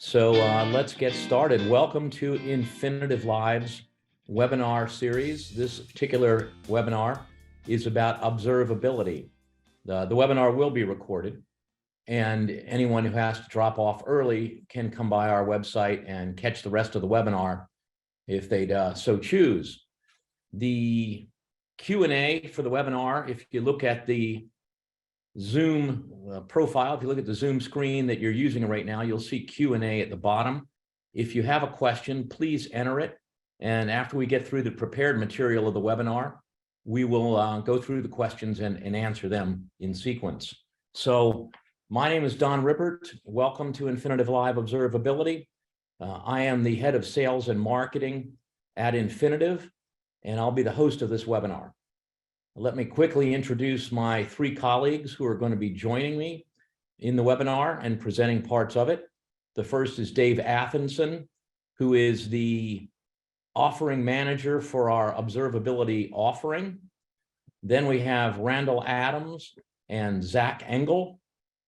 Let's get started. Welcome to Infinitive Live's webinar series. This particular webinar is about observability. The webinar will be recorded, and anyone who has to drop off early can come by our website and catch the rest of the webinar if they'd so choose. The Q&A for the webinar, if you look at the Zoom profile, if you look at the Zoom screen that you're using right now, you'll see Q&A at the bottom. If you have a question, please enter it. And after we get through the prepared material of the webinar, we will go through the questions and answer them in sequence. So my name is Don Rippert. Welcome to Infinitive Live Observability. I am the head of sales and marketing at Infinitive, and I'll be the host of this webinar. Let me quickly introduce my three colleagues who are going to be joining me in the webinar and presenting parts of it. The first is Dave Athenson, who is the offering manager for our observability offering. Then we have Randall Adams and Zach Engle,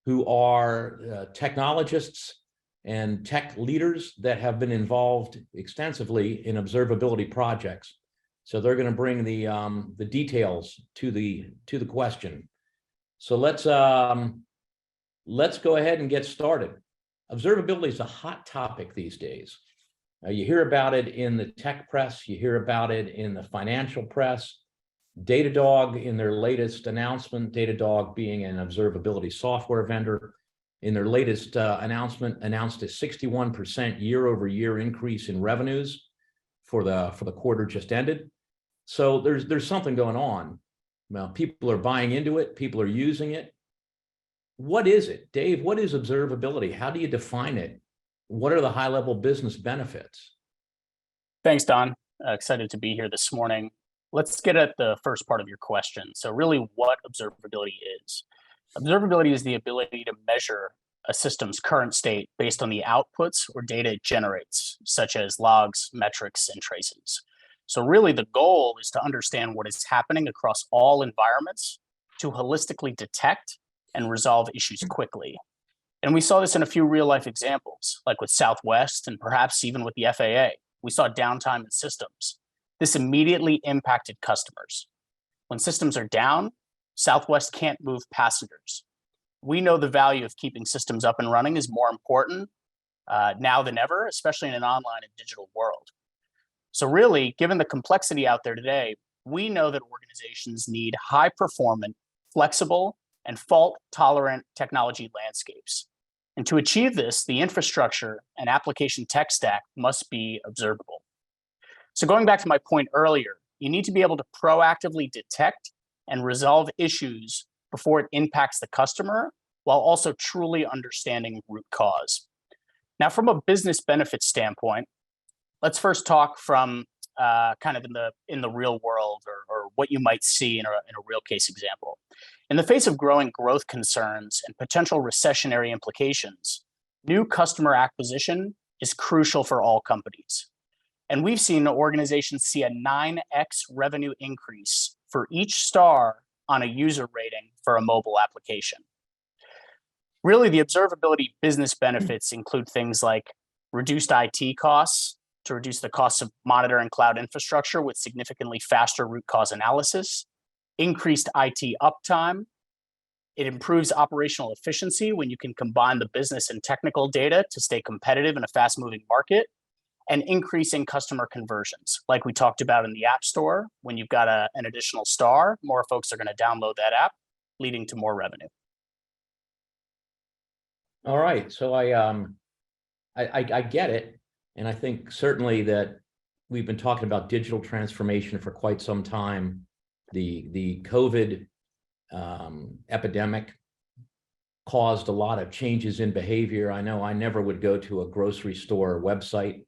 who are technologists and tech leaders that have been involved extensively in observability projects. So they're going to bring the details to the question. So let's go ahead and get started. Observability is a hot topic these days. You hear about it in the tech press. You hear about it in the financial press. Datadog, in their latest announcement, Datadog being an observability software vendor, in their latest announcement, announced a 61% year-over-year increase in revenues for the quarter just ended. So there's something going on. Well, people are buying into it. People are using it. What is it? Dave, what is observability? How do you define it? What are the high-level business benefits? Thanks, Don. Excited to be here this morning. Let's get at the first part of your question. So really what observability is. Observability is the ability to measure a system's current state based on the outputs or data it generates, such as logs, metrics, and traces. So really the goal is to understand what is happening across all environments to holistically detect and resolve issues quickly. And we saw this in a few real-life examples, like with Southwest and perhaps even with the FAA. We saw downtime in systems. This immediately impacted customers. When systems are down, Southwest can't move passengers. We know the value of keeping systems up and running is more important now than ever, especially in an online and digital world. So really, given the complexity out there today, we know that organizations need high-performant, flexible, and fault-tolerant technology landscapes. And to achieve this, the infrastructure and application tech stack must be observable. So going back to my point earlier, you need to be able to proactively detect and resolve issues before it impacts the customer, while also truly understanding root cause. Now, from a business benefit standpoint, let's first talk from kind of in the real world, or what you might see in a real case example. In the face of growing growth concerns and potential recessionary implications, new customer acquisition is crucial for all companies. And we've seen organizations see a 9x revenue increase for each star on a user rating for a mobile application. Really, the observability business benefits include things like reduced IT costs to reduce the costs of monitoring cloud infrastructure with significantly faster root cause analysis, increased IT uptime. It improves operational efficiency when you can combine the business and technical data to stay competitive in a fast-moving market, and increasing customer conversions. Like we talked about in the App Store, when you've got an additional star, more folks are going to download that app, leading to more revenue. All right, so I get it, and I think certainly that we've been talking about digital transformation for quite some time. The COVID epidemic caused a lot of changes in behavior. I know I never would go to a grocery store website,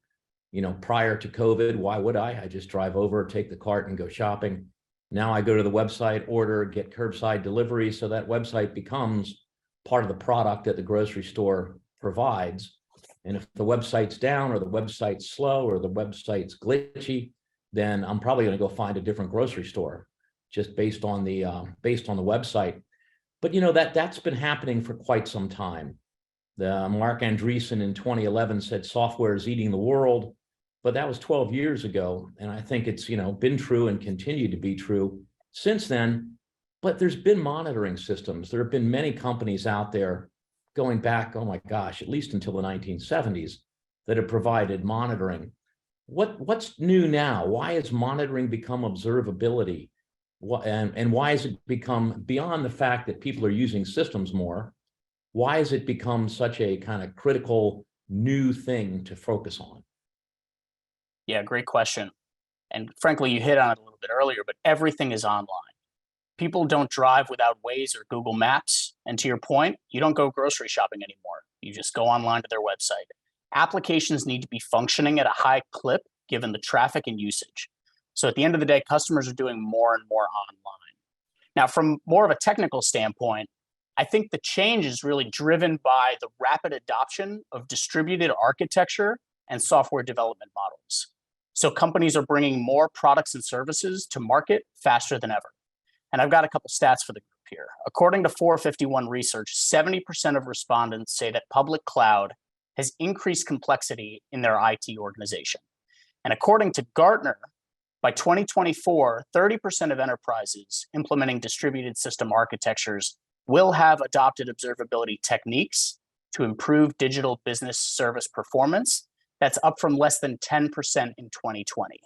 prior to COVID. Why would I? I just drive over, take the cart, and go shopping. Now I go to the website, order, get curbside delivery, so that website becomes part of the product that the grocery store provides. And if the website's down, or the website's slow, or the website's glitchy, then I'm probably going to go find a different grocery store just based on the website. But that's been happening for quite some time. Mark Andreessen in 2011 said software is eating the world, but that was 12 years ago. And I think it's, been true and continued to be true since then. But there's been monitoring systems. There have been many companies out there going back, oh my gosh, at least until the 1970s, that have provided monitoring. What's new now? Why has monitoring become observability? And why has it become, beyond the fact that people are using systems more, why has it become such a kind of critical new thing to focus on? Yeah, great question. And frankly, you hit on it a little bit earlier, but everything is online. People don't drive without Waze or Google Maps. And to your point, you don't go grocery shopping anymore. You just go online to their website. Applications need to be functioning at a high clip given the traffic and usage. So at the end of the day, customers are doing more and more online. Now, from more of a technical standpoint, I think the change is really driven by the rapid adoption of distributed architecture and software development models. So companies are bringing more products and services to market faster than ever. And I've got a couple stats for the group here. According to 451 research, 70% of respondents say that public cloud has increased complexity in their IT organization. And according to Gartner, by 2024, 30% of enterprises implementing distributed system architectures will have adopted observability techniques to improve digital business service performance. That's up from less than 10% in 2020.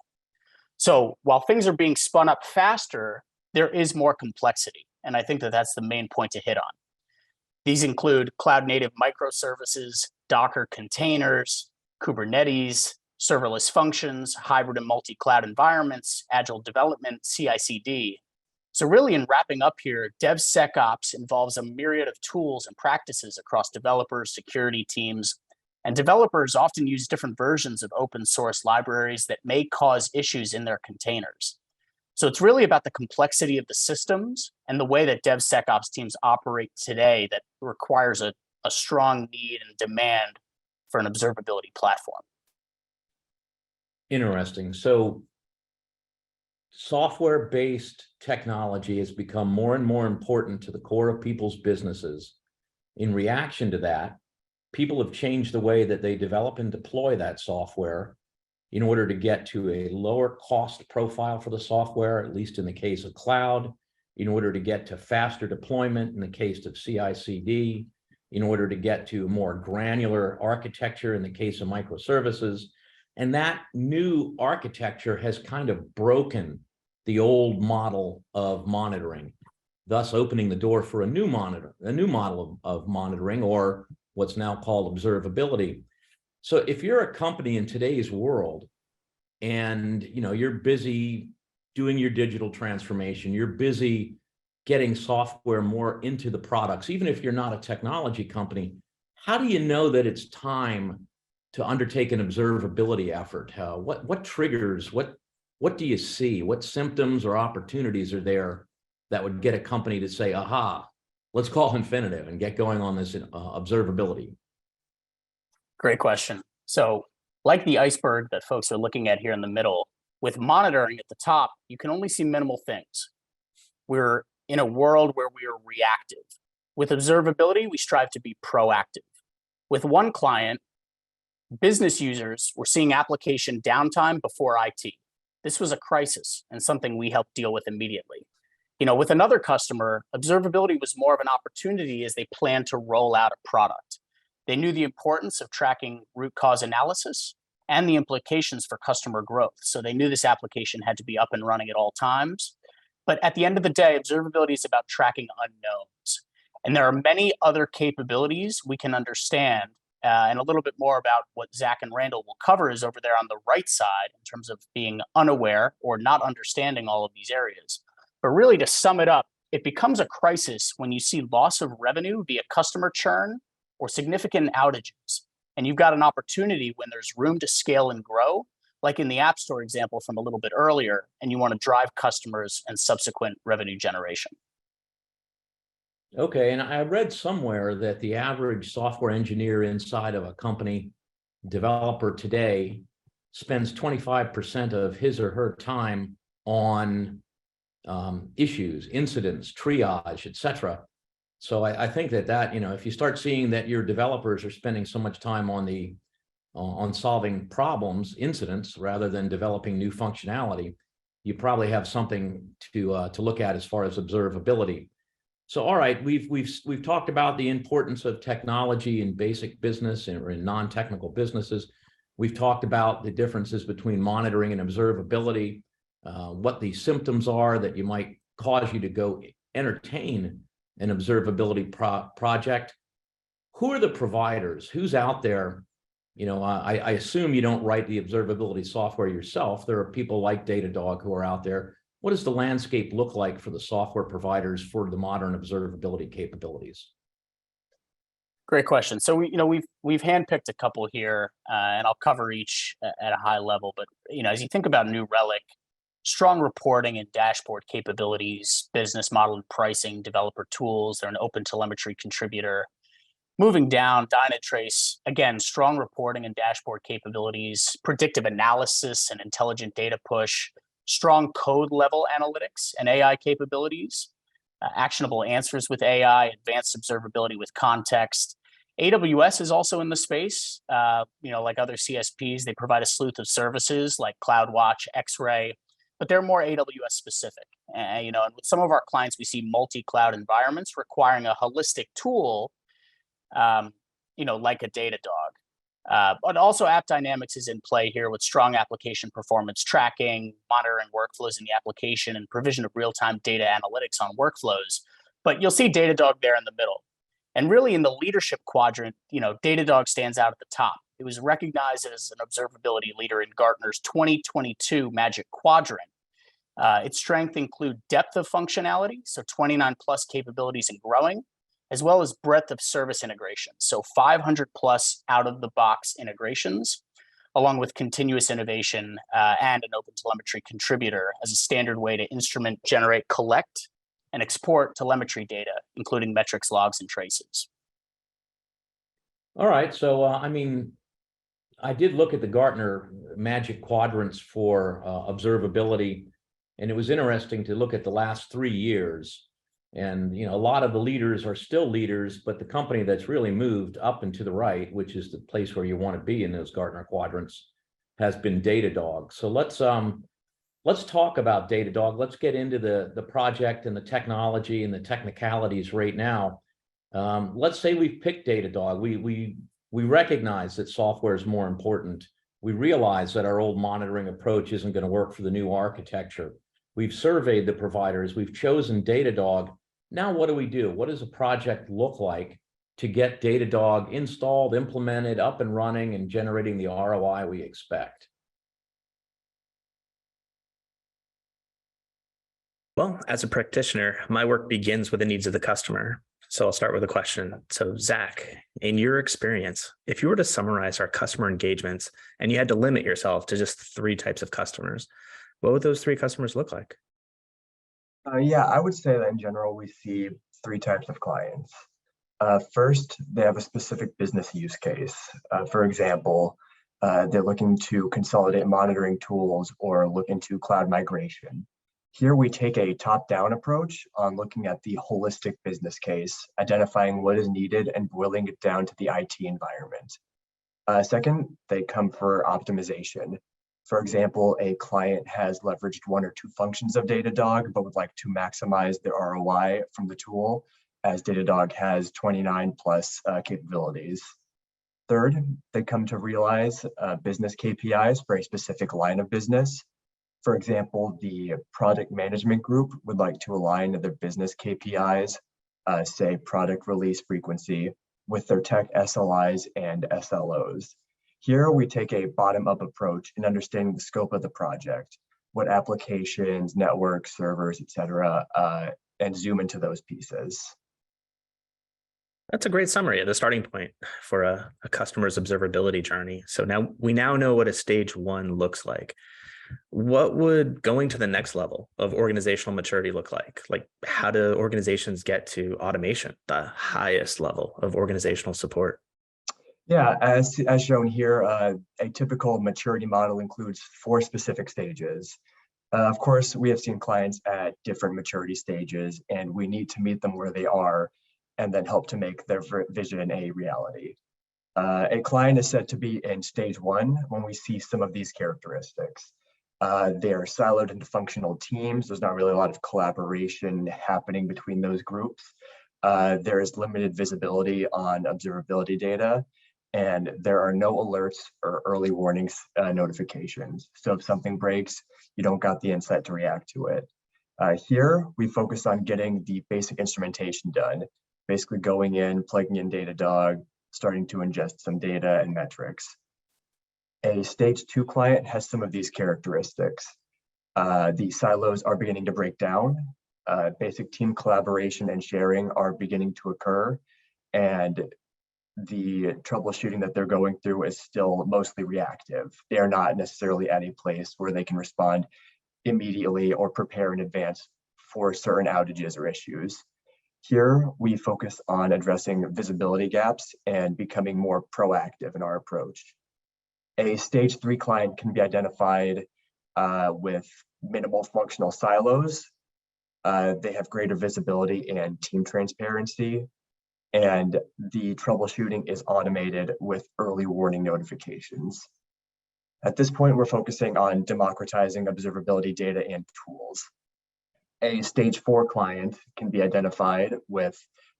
So while things are being spun up faster, there is more complexity. And I think that that's the main point to hit on. These include cloud native microservices, Docker containers, Kubernetes, serverless functions, hybrid and multi-cloud environments, agile development, CI/CD. So really, in wrapping up here, DevSecOps involves a myriad of tools and practices across developers, security teams, and developers often use different versions of open source libraries that may cause issues in their containers. So it's really about the complexity of the systems and the way that DevSecOps teams operate today that requires a strong need and demand for an observability platform. Interesting. So software-based technology has become more and more important to the core of people's businesses. In reaction to that, people have changed the way that they develop and deploy that software in order to get to a lower cost profile for the software, at least in the case of cloud, in order to get to faster deployment in the case of CI/CD, in order to get to more granular architecture in the case of microservices. And that new architecture has kind of broken the old model of monitoring, thus opening the door for a new model of monitoring, or what's now called observability. So if you're a company in today's world and you're busy doing your digital transformation, you're busy getting software more into the products, even if you're not a technology company, how do you know that it's time to undertake an observability effort? What triggers, what do you see? What symptoms or opportunities are there that would get a company to say, aha, let's call Infinitive and get going on this observability? Great question. So like the iceberg that folks are looking at here in the middle, with monitoring at the top, you can only see minimal things. We're in a world where we are reactive. With observability, we strive to be proactive. With one client, business users were seeing application downtime before IT. This was a crisis and something we helped deal with immediately. With another customer, observability was more of an opportunity as they planned to roll out a product. They knew the importance of tracking root cause analysis and the implications for customer growth. So they knew this application had to be up and running at all times. But at the end of the day, observability is about tracking unknowns. And there are many other capabilities we can understand. And a little bit more about what Zach and Randall will cover is over there on the right side in terms of being unaware or not understanding all of these areas. But really, to sum it up, it becomes a crisis when you see loss of revenue via customer churn or significant outages. And you've got an opportunity when there's room to scale and grow, like in the App Store example from a little bit earlier, and you want to drive customers and subsequent revenue generation. Okay, and I read somewhere that the average software engineer inside of a company developer today spends 25% of his or her time on issues, incidents, triage, etc. So I think that, if you start seeing that your developers are spending so much time on solving problems, incidents, rather than developing new functionality, you probably have something to look at as far as observability. So, all right, we've talked about the importance of technology in basic business or in non-technical businesses. We've talked about the differences between monitoring and observability, what the symptoms are that you might cause you to go entertain an observability project. Who are the providers? Who's out there? I assume you don't write the observability software yourself. There are people like Datadog who are out there. What does the landscape look like for the software providers for the modern observability capabilities? Great question. So we've handpicked a couple here, and I'll cover each at a high level. But as you think about New Relic, strong reporting and dashboard capabilities, business model and pricing, developer tools. They're an open telemetry contributor. Moving down, Dynatrace, again, strong reporting and dashboard capabilities, predictive analysis and intelligent data push, strong code level analytics and AI capabilities, actionable answers with AI, advanced observability with context. AWS is also in the space. Like other CSPs, they provide a slew of services like CloudWatch, X-Ray, but they're more AWS specific. And with some of our clients, we see multi-cloud environments requiring a holistic tool, like a Datadog. But also AppDynamics is in play here with strong application performance tracking, monitoring workflows in the application, and provision of real-time data analytics on workflows. But you'll see Datadog there in the middle. And really in the leadership quadrant, Datadog stands out at the top. It was recognized as an observability leader in Gartner's 2022 Magic Quadrant. Its strengths include depth of functionality, so 29 plus capabilities and growing, as well as breadth of service integration, so 500 plus out-of-the-box integrations, along with continuous innovation and an open telemetry contributor as a standard way to instrument, generate, collect, and export telemetry data, including metrics, logs, and traces. All right, so I did look at the Gartner Magic Quadrants for observability, and it was interesting to look at the last 3 years. And a lot of the leaders are still leaders, but the company that's really moved up and to the right, which is the place where you want to be in those Gartner quadrants, has been Datadog. So let's talk about Datadog. Let's get into the project and the technology and the technicalities right now. Let's say we've picked Datadog. We recognize that software is more important. We realize that our old monitoring approach isn't going to work for the new architecture. We've surveyed the providers. We've chosen Datadog. Now, what do we do? What does a project look like to get Datadog installed, implemented, up and running, and generating the ROI we expect? Well, as a practitioner, my work begins with the needs of the customer. So I'll start with a question. So Zach, in your experience, if you were to summarize our customer engagements and you had to limit yourself to just 3 types of customers, what would those 3 customers look like? Yeah, I would say that in general, we see 3 types of clients. First, they have a specific business use case. For example, they're looking to consolidate monitoring tools or look into cloud migration. Here, we take a top-down approach on looking at the holistic business case, identifying what is needed and boiling it down to the IT environment. Second, they come for optimization. For example, a client has leveraged 1 or 2 functions of Datadog, but would like to maximize their ROI from the tool, as Datadog has 29 plus capabilities. Third, they come to realize business KPIs for a specific line of business. For example, the product management group would like to align their business KPIs, say product release frequency, with their tech SLIs and SLOs. Here, we take a bottom-up approach in understanding the scope of the project, what applications, networks, servers, etc., and zoom into those pieces. That's a great summary of the starting point for a customer's observability journey. So now we know what a stage 1 looks like. What would going to the next level of organizational maturity look like? Like, how do organizations get to automation, the highest level of organizational support? Yeah, as shown here, a typical maturity model includes 4 specific stages. Of course, we have seen clients at different maturity stages, and we need to meet them where they are and then help to make their vision a reality. A client is said to be in stage one when we see some of these characteristics. They're siloed into functional teams. There's not really a lot of collaboration happening between those groups. There is limited visibility on observability data, and there are no alerts or early warnings notifications. So if something breaks, you don't got the insight to react to it. Here, we focus on getting the basic instrumentation done, basically going in, plugging in Datadog, starting to ingest some data and metrics. A stage 2 client has some of these characteristics. The silos are beginning to break down. Basic team collaboration and sharing are beginning to occur, and the troubleshooting that they're going through is still mostly reactive. They are not necessarily at a place where they can respond immediately or prepare in advance for certain outages or issues. Here, we focus on addressing visibility gaps and becoming more proactive in our approach. A stage 3 client can be identified with minimal functional silos. They have greater visibility and team transparency, and the troubleshooting is automated with early warning notifications. At this point, we're focusing on democratizing observability data and tools. A stage 4 client can be identified with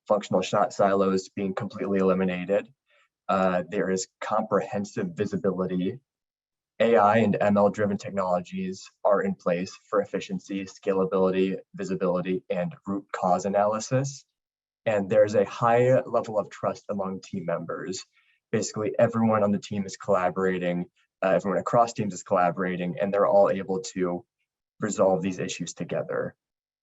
functional silos being completely eliminated. There is comprehensive visibility. AI and ML-driven technologies are in place for efficiency, scalability, visibility, and root cause analysis. And there's a high level of trust among team members. Basically, everyone on the team is collaborating, everyone across teams is collaborating, and they're all able to resolve these issues together.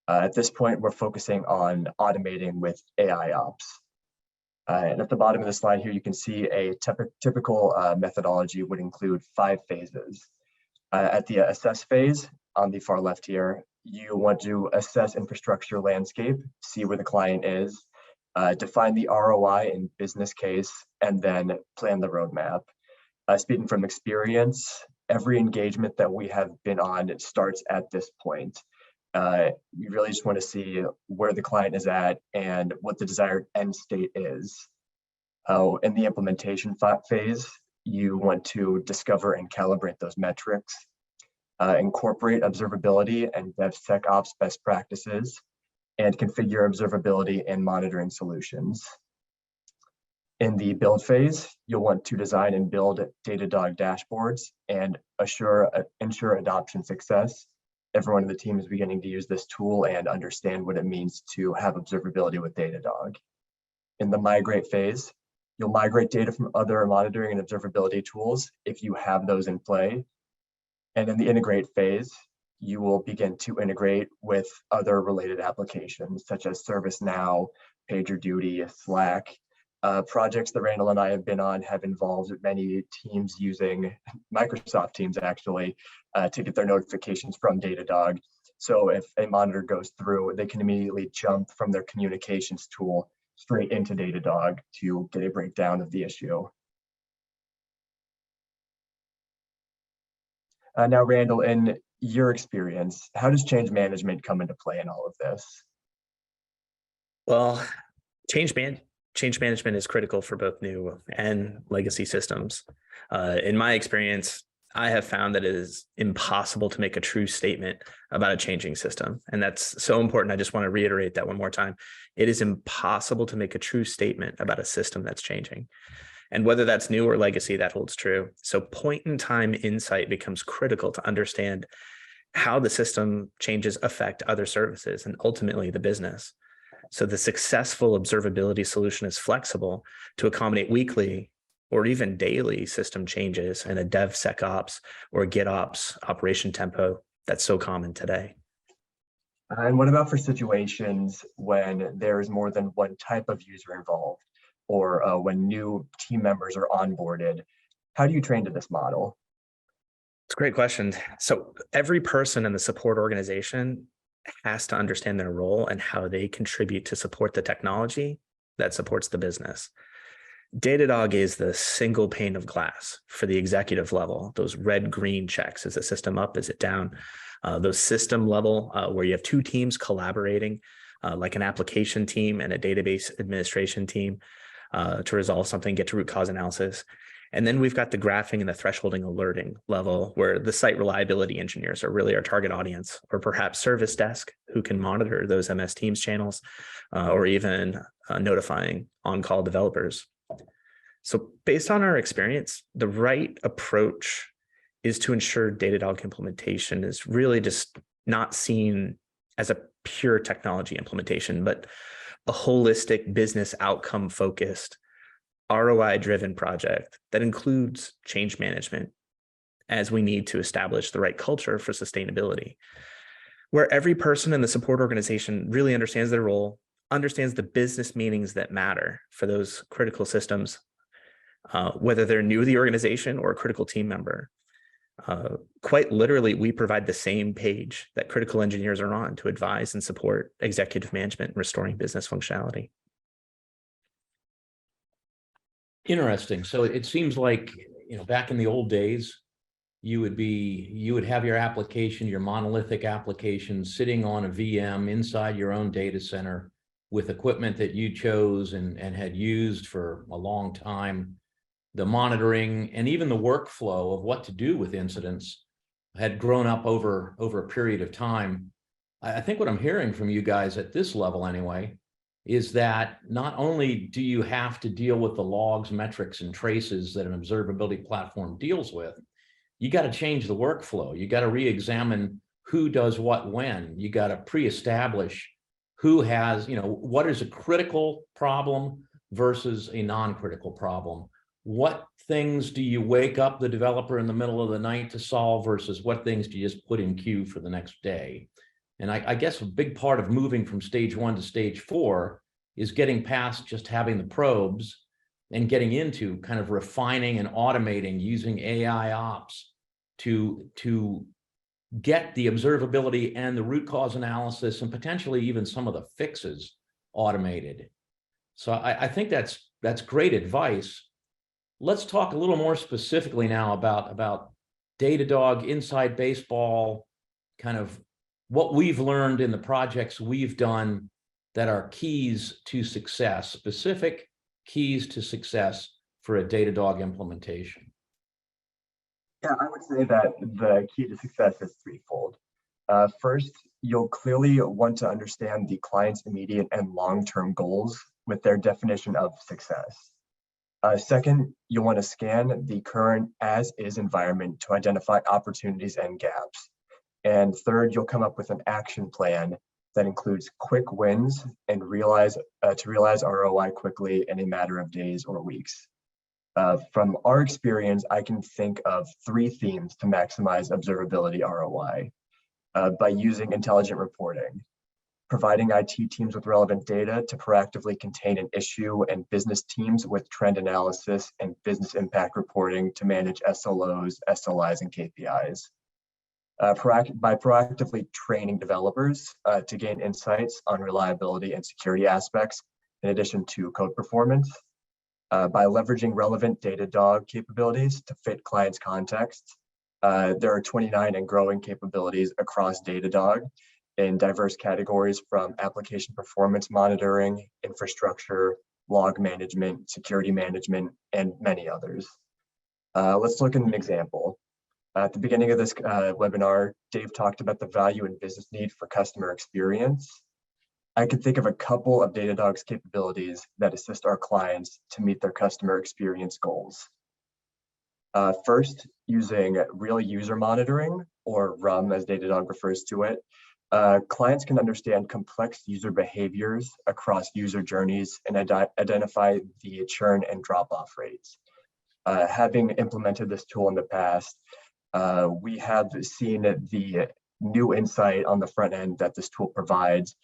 At this point, we're focusing on automating with AI ops. And at the bottom of the slide here, you can see a typical methodology would include 5 phases. At the assess phase, on the far left here, you want to assess infrastructure landscape, see where the client is, define the ROI and business case, and then plan the roadmap. Speaking from experience, every engagement that we have been on, it starts at this point. You really just want to see where the client is at and what the desired end state is. In the implementation phase, you want to discover and calibrate those metrics, incorporate observability and DevSecOps best practices, and configure observability and monitoring solutions. In the build phase, you'll want to design and build Datadog dashboards and ensure adoption success. Everyone in the team is beginning to use this tool and understand what it means to have observability with Datadog. In the migrate phase, you'll migrate data from other monitoring and observability tools if you have those in play. And in the integrate phase, you will begin to integrate with other related applications such as ServiceNow, PagerDuty, Slack. Projects that Randall and I have been on have involved many teams using Microsoft Teams actually to get their notifications from Datadog. So if a monitor goes through, they can immediately jump from their communications tool straight into Datadog to get a breakdown of the issue. Now, Randall, in your experience, how does change management come into play in all of this? Well, change management is critical for both new and legacy systems. In my experience, I have found that it is impossible to make a true statement about a changing system. And that's so important. I just want to reiterate that one more time. It is impossible to make a true statement about a system that's changing. And whether that's new or legacy, that holds true. So point in time insight becomes critical to understand how the system changes affect other services and ultimately the business. So the successful observability solution is flexible to accommodate weekly or even daily system changes in a DevSecOps or GitOps operation tempo that's so common today. And what about for situations when there is more than one type of user involved, or when new team members are onboarded? How do you train to this model? It's a great question. So every person in the support organization has to understand their role and how they contribute to support the technology that supports the business. Datadog is the single pane of glass for the executive level, those red-green checks. Is the system up? Is it down? Those system level where you have two teams collaborating like an application team and a database administration team to resolve something, get to root cause analysis. And then we've got the graphing and the thresholding alerting level where the site reliability engineers are really our target audience, or perhaps service desk who can monitor those MS Teams channels or even notifying on-call developers. So based on our experience, the right approach is to ensure Datadog implementation is really just not seen as a pure technology implementation, but a holistic business outcome focused ROI-driven project that includes change management, as we need to establish the right culture for sustainability, where every person in the support organization really understands their role, understands the business meanings that matter for those critical systems, whether they're new to the organization or a critical team member. Quite literally, we provide the same page that critical engineers are on to advise and support executive management in restoring business functionality. Interesting. So it seems like, back in the old days, you would have your application, your monolithic application sitting on a VM inside your own data center with equipment that you chose and had used for a long time. The monitoring and even the workflow of what to do with incidents had grown up over a period of time. I think what I'm hearing from you guys at this level anyway, is that not only do you have to deal with the logs, metrics, and traces that an observability platform deals with, you got to change the workflow. You got to re-examine who does what when. You got to pre-establish who has, what is a critical problem versus a non-critical problem. What things do you wake up the developer in the middle of the night to solve versus what things do you just put in queue for the next day? And I guess a big part of moving from stage 1 to stage 4 is getting past just having the probes and getting into kind of refining and automating using AI ops to get the observability and the root cause analysis and potentially even some of the fixes automated. So I think that's great advice. Let's talk a little more specifically now about Datadog, inside baseball, kind of what we've learned in the projects we've done that are keys to success, specific keys to success for a Datadog implementation. Yeah, I would say that the key to success is threefold. First, you'll clearly want to understand the client's immediate and long-term goals with their definition of success. Second, you'll want to scan the current as-is environment to identify opportunities and gaps. And third, you'll come up with an action plan that includes quick wins and to realize ROI quickly in a matter of days or weeks. From our experience, I can think of 3 themes to maximize observability ROI by using intelligent reporting, providing IT teams with relevant data to proactively contain an issue, and business teams with trend analysis and business impact reporting to manage SLOs, SLIs, and KPIs. By proactively training developers to gain insights on reliability and security aspects, in addition to code performance. By leveraging relevant Datadog capabilities to fit clients' contexts. There are 29 and growing capabilities across Datadog in diverse categories from application performance monitoring, infrastructure, log management, security management, and many others. Let's look at an example. At the beginning of this webinar, Dave talked about the value and business need for customer experience. I could think of a couple of Datadog's capabilities that assist our clients to meet their customer experience goals. First, using real user monitoring, or RUM as Datadog refers to it, clients can understand complex user behaviors across user journeys and identify the churn and drop-off rates. Having implemented this tool in the past, we have seen the new insight on the front end that this tool provides,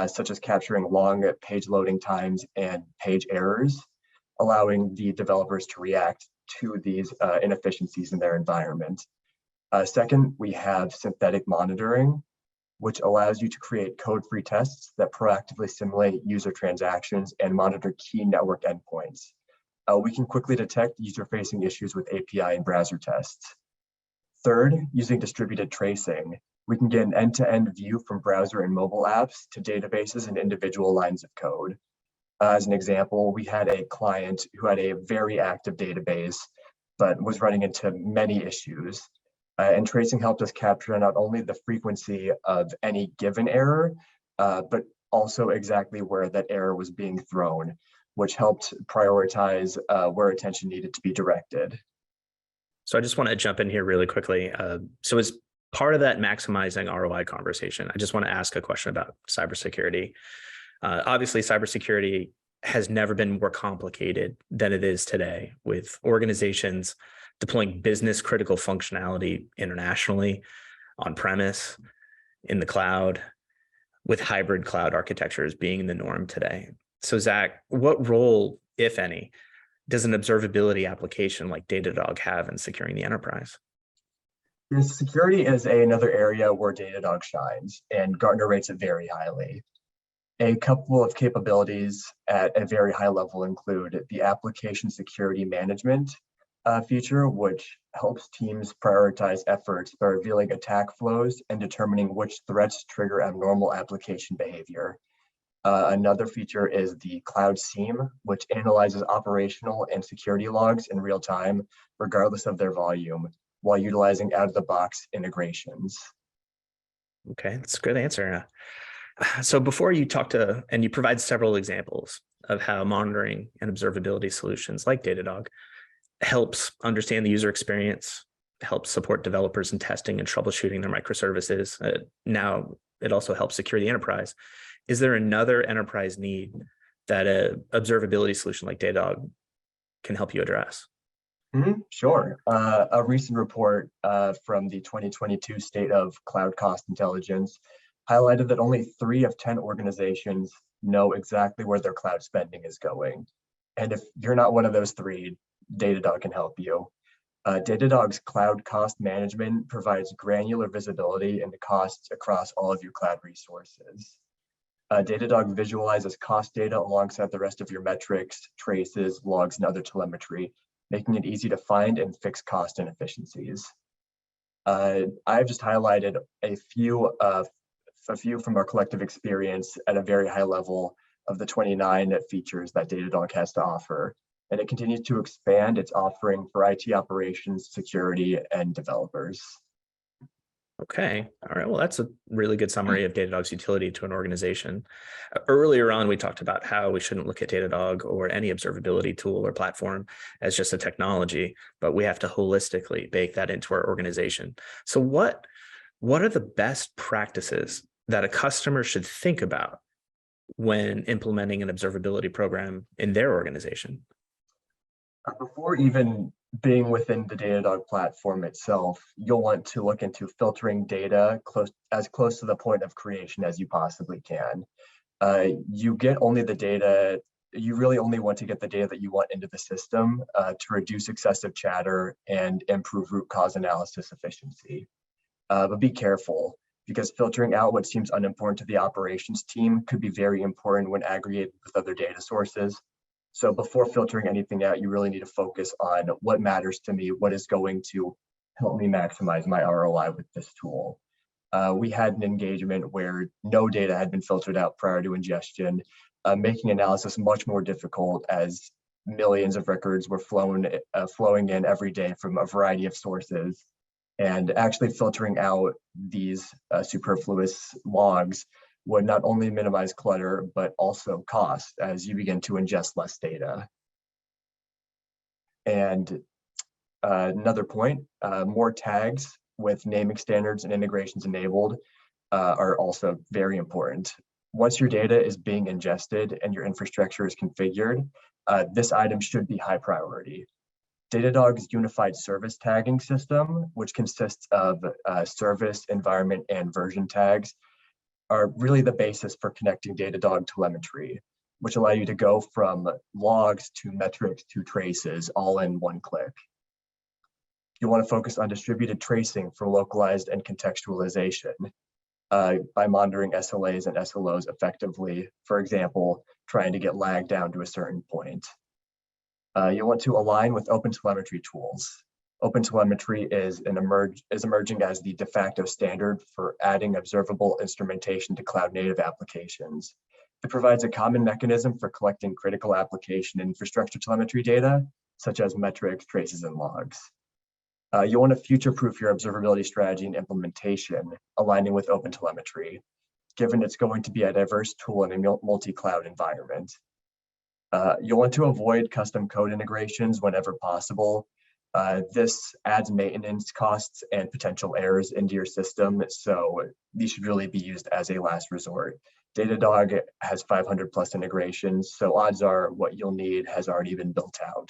such as capturing long page loading times and page errors, allowing the developers to react to these inefficiencies in their environment. Second, we have synthetic monitoring, which allows you to create code-free tests that proactively simulate user transactions and monitor key network endpoints. We can quickly detect user-facing issues with API and browser tests. Third, using distributed tracing, We can get an end-to-end view from browser and mobile apps to databases and individual lines of code. As an example, we had a client who had a very active database, but was running into many issues. And tracing helped us capture not only the frequency of any given error, but also exactly where that error was being thrown, which helped prioritize where attention needed to be directed. So I just want to jump in here really quickly. So as part of that maximizing ROI conversation, I just want to ask a question about cybersecurity. Obviously, cybersecurity has never been more complicated than it is today, with organizations deploying business critical functionality internationally, on premise, in the cloud, with hybrid cloud architectures being the norm today. So Zach, what role, if any, does an observability application like Datadog have in securing the enterprise? Yes, security is another area where Datadog shines, and Gartner rates it very highly. A couple of capabilities at a very high level include the application security management feature, which helps teams prioritize efforts by revealing attack flows and determining which threats trigger abnormal application behavior. Another feature is the Cloud SIEM, which analyzes operational and security logs in real time, regardless of their volume, while utilizing out-of-the-box integrations. Okay, that's a good answer. So before you talk to, and you provide several examples of how monitoring and observability solutions like Datadog helps understand the user experience, helps support developers in testing and troubleshooting their microservices. Now it also helps secure the enterprise. Is there another enterprise need that an observability solution like Datadog can help you address? Sure. A recent report from the 2022 State of Cloud Cost Intelligence highlighted that only 3 of 10 organizations know exactly where their cloud spending is going. And if you're not one of those 3, Datadog can help you. Datadog's cloud cost management provides granular visibility into costs across all of your cloud resources. Datadog visualizes cost data alongside the rest of your metrics, traces, logs, and other telemetry, making it easy to find and fix cost inefficiencies. I've just highlighted a few from our collective experience at a very high level of the 29 features that Datadog has to offer. And it continues to expand its offering for IT operations, security, and developers. Okay. All right. Well, that's a really good summary of Datadog's utility to an organization. Earlier on, we talked about how we shouldn't look at Datadog or any observability tool or platform as just a technology, but we have to holistically bake that into our organization. So what are the best practices that a customer should think about when implementing an observability program in their organization? Before even being within the Datadog platform itself, you'll want to look into filtering data as close to the point of creation as you possibly can. You get only the data, you really only want to get the data that you want into the system to reduce excessive chatter and improve root cause analysis efficiency. But be careful, because filtering out what seems unimportant to the operations team could be very important when aggregated with other data sources. So before filtering anything out, you really need to focus on what matters to me, what is going to help me maximize my ROI with this tool. We had an engagement where no data had been filtered out prior to ingestion, making analysis much more difficult as millions of records were flowing in every day from a variety of sources. And actually filtering out these superfluous logs would not only minimize clutter, but also cost as you begin to ingest less data. And another point, more tags with naming standards and integrations enabled are also very important. Once your data is being ingested and your infrastructure is configured, this item should be high priority. Datadog's unified service tagging system, which consists of service, environment, and version tags, are really the basis for connecting Datadog telemetry, which allow you to go from logs to metrics to traces all in one click. You want to focus on distributed tracing for localized and contextualization by monitoring SLAs and SLOs effectively, for example, trying to get lag down to a certain point. You want to align with open telemetry tools. OpenTelemetry is emerging as the de facto standard for adding observable instrumentation to cloud-native applications. It provides a common mechanism for collecting critical application infrastructure telemetry data, such as metrics, traces, and logs. You want to future-proof your observability strategy and implementation, aligning with OpenTelemetry, given it's going to be a diverse tool in a multi-cloud environment. You'll want to avoid custom code integrations whenever possible. This adds maintenance costs and potential errors into your system, so these should really be used as a last resort. Datadog has 500 plus integrations, so odds are what you'll need has already been built out.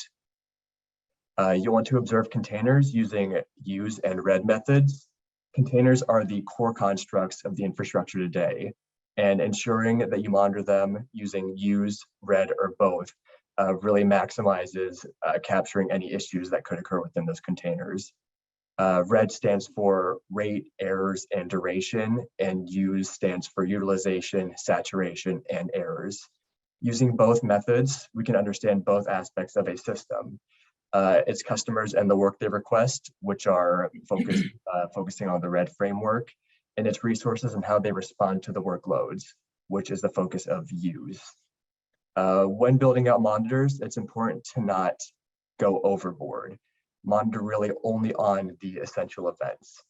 You'll want to observe containers using use and read methods. Containers are the core constructs of the infrastructure today, and ensuring that you monitor them using use, read, or both really maximizes capturing any issues that could occur within those containers. Read stands for rate, errors, and duration, and use stands for utilization, saturation, and errors. Using both methods, we can understand both aspects of a system. Its customers and the work they request, which are focusing on the RED framework, and its resources and how they respond to the workloads, which is the focus of use. When building out monitors, it's important to not go overboard. Monitor really only on the essential events.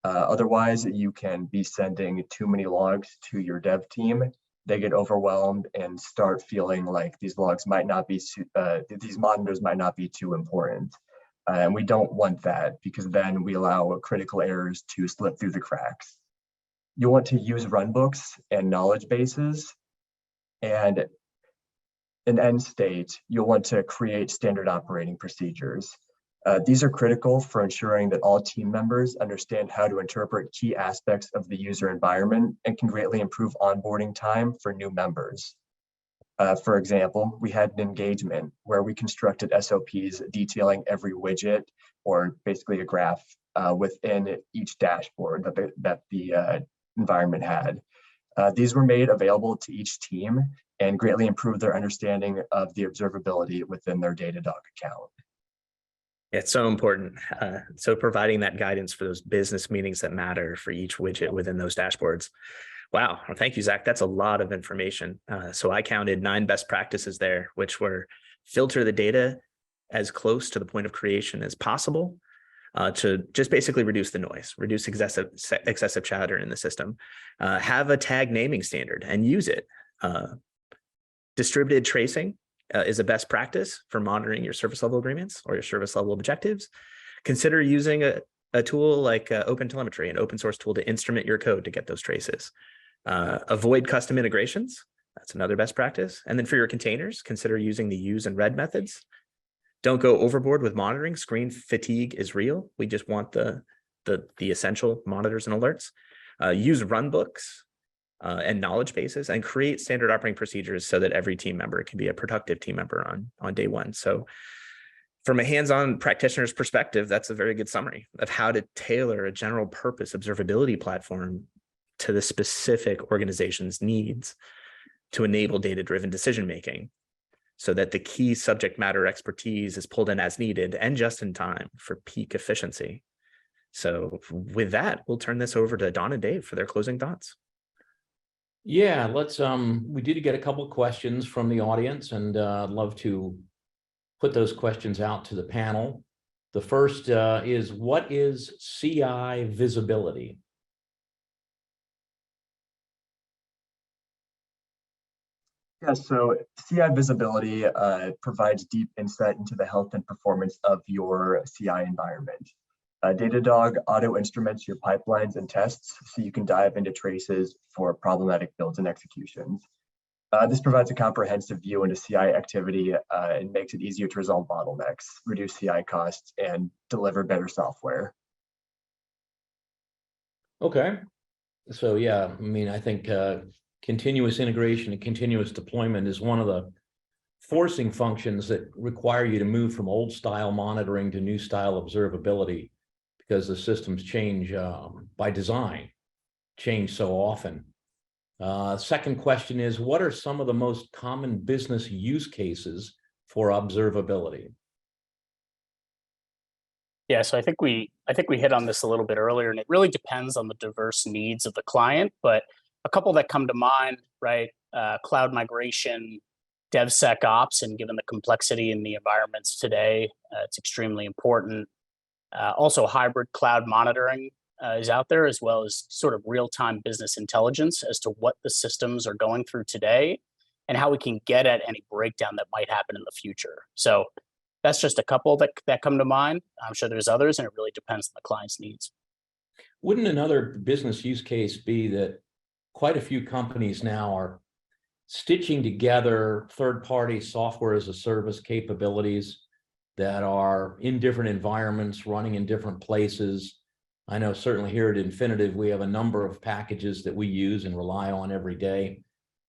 Otherwise, you can be sending too many logs to your dev team. They get overwhelmed and start feeling like these logs might not be, these monitors might not be too important. And we don't want that, because then we allow critical errors to slip through the cracks. You want to use runbooks and knowledge bases, and in end state, you'll want to create standard operating procedures. These are critical for ensuring that all team members understand how to interpret key aspects of the user environment and can greatly improve onboarding time for new members. For example, we had an engagement where we constructed SOPs detailing every widget, or basically a graph within each dashboard that the environment had. These were made available to each team and greatly improved their understanding of the observability within their Datadog account. It's so important. So providing that guidance for those business meetings that matter for each widget within those dashboards. Wow. Well, thank you, Zach. That's a lot of information. So I counted 9 best practices there, which were filter the data as close to the point of creation as possible, to just basically reduce the noise, reduce excessive chatter in the system, have a tag naming standard and use it. Distributed tracing is a best practice for monitoring your service level agreements or your service level objectives. Consider using a tool like OpenTelemetry, an open source tool to instrument your code to get those traces. Avoid custom integrations. That's another best practice. And then for your containers, consider using the use and read methods. Don't go overboard with monitoring. Screen fatigue is real. We just want the essential monitors and alerts. Use runbooks and knowledge bases, and create standard operating procedures so that every team member can be a productive team member on day one. So from a hands-on practitioner's perspective, that's a very good summary of how to tailor a general purpose observability platform to the specific organization's needs to enable data-driven decision-making, so that the key subject matter expertise is pulled in as needed and just in time for peak efficiency. So with that, we'll turn this over to Don and Dave for their closing thoughts. Yeah, let's, we did get a couple of questions from the audience, and I'd love to put those questions out to the panel. The first is, what is CI visibility? Yeah, so CI visibility provides deep insight into the health and performance of your CI environment. Datadog auto instruments your pipelines and tests so you can dive into traces for problematic builds and executions. This provides a comprehensive view into CI activity and makes it easier to resolve bottlenecks, reduce CI costs, and deliver better software. Okay, so yeah, I mean, I think continuous integration and continuous deployment is one of the forcing functions that require you to move from old style monitoring to new style observability, because the systems change by design, change so often. Second question is, what are some of the most common business use cases for observability? Yeah, so I think we hit on this a little bit earlier, and it really depends on the diverse needs of the client. But a couple that come to mind, right? Cloud migration, DevSecOps, and given the complexity in the environments today, it's extremely important. Also, hybrid cloud monitoring is out there, as well as sort of real-time business intelligence as to what the systems are going through today and how we can get at any breakdown that might happen in the future. So that's just a couple that come to mind. I'm sure there's others, and it really depends on the client's needs. Wouldn't another business use case be that quite a few companies now are stitching together third-party software as a service capabilities that are in different environments, running in different places? I know certainly here at Infinitive, we have a number of packages that we use and rely on every day.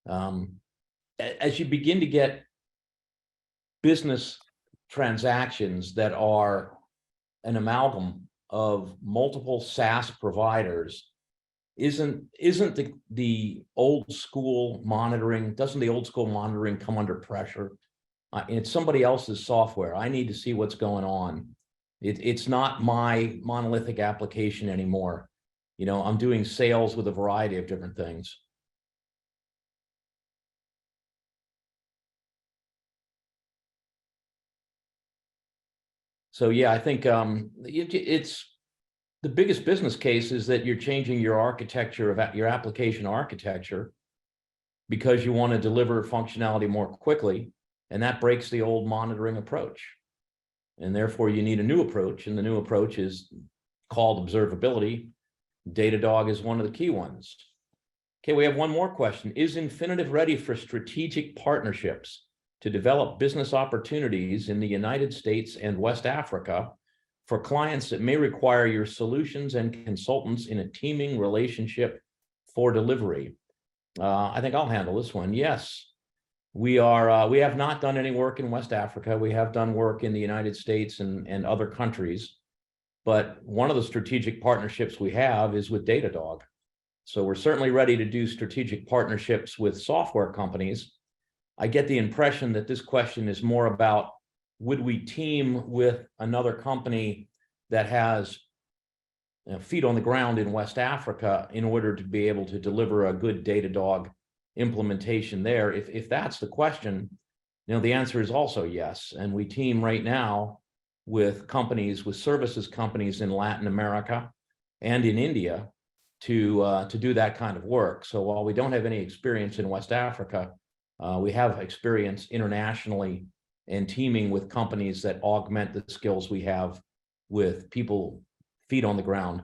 As you begin to get business transactions that are an amalgam of multiple SaaS providers, isn't the old school monitoring, doesn't the old school monitoring come under pressure? It's somebody else's software. I need to see what's going on. It's not my monolithic application anymore. You know, I'm doing sales with a variety of different things. So yeah, I think it's the biggest business case is that you're changing your architecture of your application architecture because you want to deliver functionality more quickly, and that breaks the old monitoring approach. And therefore you need a new approach, and the new approach is called observability. Datadog is one of the key ones. Okay, we have one more question. Is Infinitive ready for strategic partnerships to develop business opportunities in the United States and West Africa for clients that may require your solutions and consultants in a teaming relationship for delivery? I think I'll handle this one. Yes, we are. We have not done any work in West Africa. We have done work in the United States and other countries, but one of the strategic partnerships we have is with Datadog. So we're certainly ready to do strategic partnerships with software companies. I get the impression that this question is more about, would we team with another company that has feet on the ground in West Africa in order to be able to deliver a good Datadog implementation there? If that's the question, you know, the answer is also yes. And we team right now with companies, with services companies in Latin America and in India to do that kind of work. So while we don't have any experience in West Africa, we have experience internationally and teaming with companies that augment the skills we have with people, feet on the ground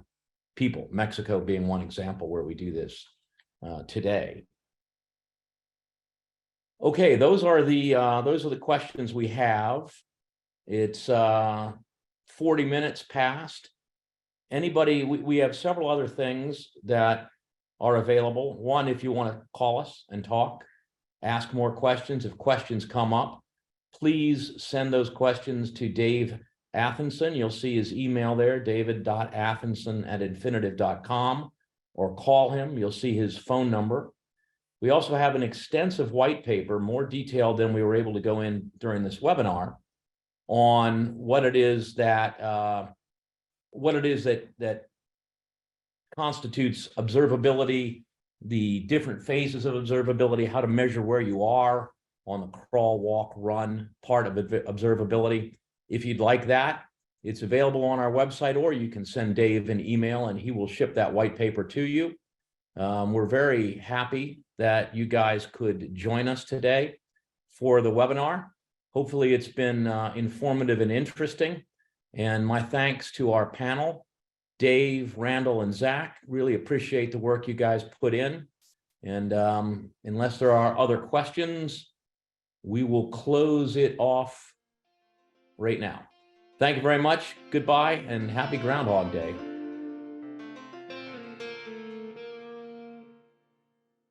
people, Mexico being one example where we do this today. Okay, those are the questions we have. It's 40 minutes past. Anybody, we have several other things that are available. One, if you want to call us and talk, ask more questions. If questions come up, please send those questions to Dave Athenson. You'll see his email there, david.athenson@infinitive.com, or call him. You'll see his phone number. We also have an extensive white paper, more detailed than we were able to go in during this webinar, on what it is that constitutes observability, the different phases of observability, how to measure where you are on the crawl, walk, run part of observability. If you'd like that, it's available on our website, or you can send Dave an email and he will ship that white paper to you. We're very happy that you guys could join us today for the webinar. Hopefully it's been informative and interesting. And my thanks to our panel, Dave, Randall, and Zach. Really appreciate the work you guys put in. And unless there are other questions, we will close it off right now. Thank you very much. Goodbye and happy Groundhog Day.